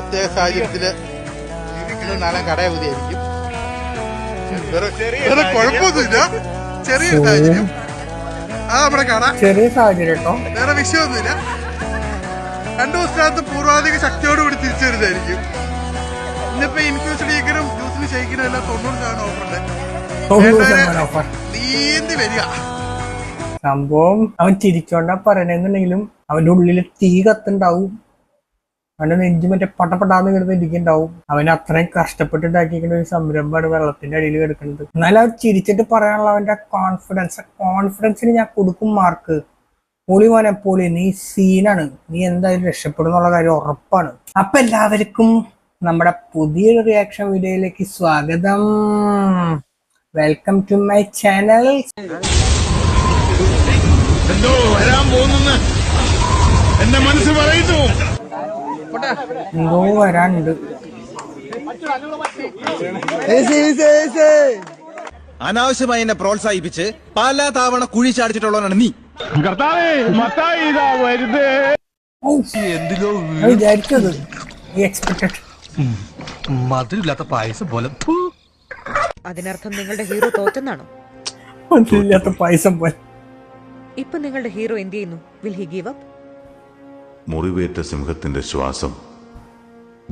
പ്രത്യേക സാഹചര്യത്തില് നാളെ കട അവധിയായിരിക്കും. വേറെ കുഴപ്പമൊന്നുമില്ല, ചെറിയൊരു സാഹചര്യം. അത് നമ്മുടെ കട ചെറിയ സാഹചര്യം കേട്ടോ, വേറെ വിഷയമൊന്നുമില്ല. 2 ദിവസത്തിനകത്ത് പൂർവാധിക ശക്തിയോടുകൂടി തിരിച്ചു വരുന്നതായിരിക്കും. ഇന്നിപ്പോ ഇൻഫ്യൂഷൻ ലീഗറും ജ്യൂസിന് ഷെയ്ക്കിനും എല്ലാം 90% ഓഫറുണ്ട്. നീന്തി വരിക. സംഭവം അവൻ ചിരിച്ചോണ്ടാ പറയണെന്നുണ്ടെങ്കിലും അവന്റെ ഉള്ളില് തീ കത്തുണ്ടാവും. അവന്റെ നെഞ്ച് മറ്റേ പട്ടപ്പെടാന്ന് കിടന്ന് ഇരിക്കുന്നുണ്ടാവും. അവൻ അത്രയും കഷ്ടപ്പെട്ടുണ്ടാക്കിയിരിക്കുന്ന ഒരു സംരംഭമാണ് വെള്ളത്തിന്റെ അടിയിൽ കിടക്കുന്നത്. എന്നാലും അവൻ ചിരിച്ചിട്ട് പറയാനുള്ള അവന്റെ കോൺഫിഡൻസിന് ഞാൻ കൊടുക്കും മാർക്ക്. പൊളി മോനെ പൊളി, നീ സീനാണ്, നീ എന്തായാലും രക്ഷപ്പെടും എന്നുള്ള കാര്യം ഉറപ്പാണ്. അപ്പൊ എല്ലാവർക്കും നമ്മുടെ പുതിയൊരു റിയാക്ഷൻ വീഡിയോയിലേക്ക് സ്വാഗതം. Welcome to my channel. എന്തോ വരാൻ പോകുന്നെന്ന് എന്റെ മനസ്സ് പറയുന്നു. എന്തോ വരാനുണ്ട്. അനാവശ്യമായി എന്നെ പ്രോത്സാഹിപ്പിച്ച് പല തവണ കുഴി ചാടിച്ചിട്ടുള്ളവനാണ് നീ. വിചാരിച്ചത് എക്സ്പെക്ടഡ് മധുരമില്ലാത്ത പായസം പോലെ. അതിനർത്ഥം നിങ്ങളുടെ ഹീറോ തോറ്റെന്നാണോ? മധുരമില്ലാത്ത പായസം പോലെ. ഇപ്പൊ നിങ്ങളുടെ ഹീറോ എന്ത് ചെയ്യുന്നു? Will he give up? മുറിവേറ്റ സിംഹത്തിന്റെ ശ്വാസം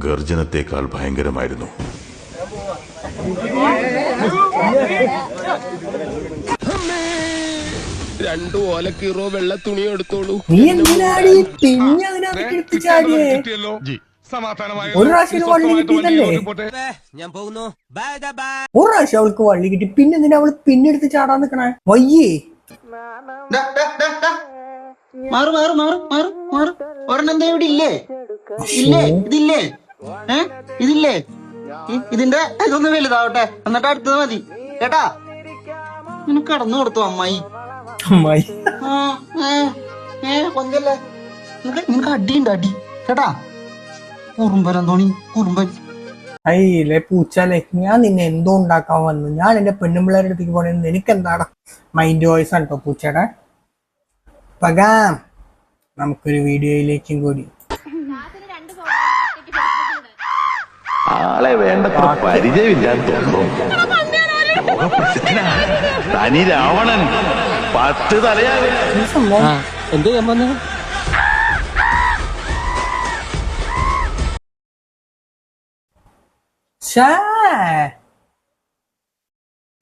ഗർജനത്തെക്കാൾ ഭയങ്കരമായിരുന്നു. രണ്ടു ഓലക്കീറോ വെള്ള തുണി എടുത്തോളൂ. നീ എന്തിനാടി പിന്നെ അതിനകത്ത് എടുത്ത് ചാടിയേ? ഒരു പ്രാവശ്യം വള്ളി കിട്ടിയതല്ലേ? ഒരു പ്രാവശ്യം അവൾക്ക് വള്ളി കിട്ടി, പിന്നെ എന്തിനാ അവള് പിന്നെ എടുത്ത് ചാടാൻ നിക്കണേ? വയ്യേ മാറു മാറു മാറു മാറു മാറു. ഒരെണ്ണം ഇവിടെ ഇല്ലേ? ഇല്ലേ? ഇതില്ലേ? ഇതില്ലേ? ഇതിന്റെ ഇതൊന്ന് വലുതാവട്ടെ, എന്നിട്ട് അടുത്തത് മതി കേട്ടാ. നിനക്ക് കടന്നു കൊടുത്തു അമ്മായി. അമ്മായി കൊഞ്ചല്ലേ, നിനക്ക് അടിയുണ്ട് അടി കേട്ടാ. കുറുമ്പൻ തോണി കുറുമ്പൻ. അയ്യല്ലേ പൂച്ചാലേ, ഞാൻ നിന്നെ എന്തോ ഉണ്ടാക്കാൻ വന്നു. ഞാൻ എന്റെ പെണ്ണുമ്പിള്ളേരുടെ അടുത്തേക്ക് പോണെന്ന് എനിക്കെന്താടാ? മൈൻഡ് വോയിസ് ആണ് കേട്ടോ പൂച്ചയുടെ. പകാം നമുക്കൊരു വീഡിയോയിലേക്കും കൂടി. ആളെ വേണ്ടത്ര പരിചയമില്ലാന്ന് തോന്നുന്നു. തനി രാവണൻ 10 തലയാ. എന്ത് ചെയ്യാൻ വന്നു?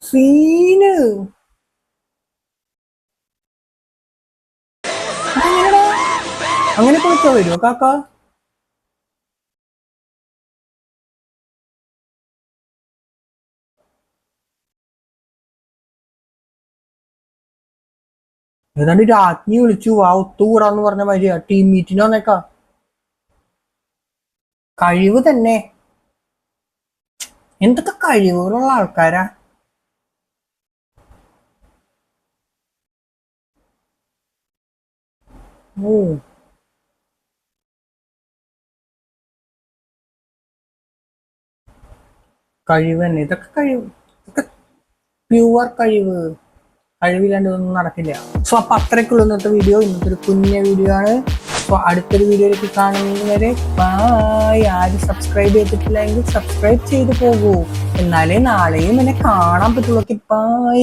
സീന് അങ്ങനെ കുളിച്ചാ വരുമോ കാക്ക? ഏതാണ്ട് രാജ്ഞി വിളിച്ചു വാ ഒത്തുകൂടാന്ന് പറഞ്ഞ മാതിരിയാ. ടീം മീറ്റിന് വന്നേക്കാ. കഴിവ് തന്നെ, എന്തൊക്കെ കഴിവുകളുള്ള ആൾക്കാരാ. ഓ കഴിവ് തന്നെ, ഇതൊക്കെ കഴിവ്, ഇതൊക്കെ പ്യുവർ കഴിവ്. കഴിവില്ലാണ്ട് ഇതൊന്നും നടക്കില്ല. സോ അപ്പൊ അത്രയ്ക്കുള്ള ഇന്നത്തെ വീഡിയോ. ഇന്നത്തെ ഒരു കുഞ്ഞ വീഡിയോ ആണ്. സോ അടുത്തൊരു വീഡിയോയിലേക്ക് കാണുന്നത് വരെ ബൈ. ആരും സബ്സ്ക്രൈബ് ചെയ്തിട്ടില്ലെങ്കിൽ സബ്സ്ക്രൈബ് ചെയ്ത് പോകൂ, എന്നാലേ നാളെയും എന്നെ കാണാൻ പറ്റുള്ളൂ. ബൈ.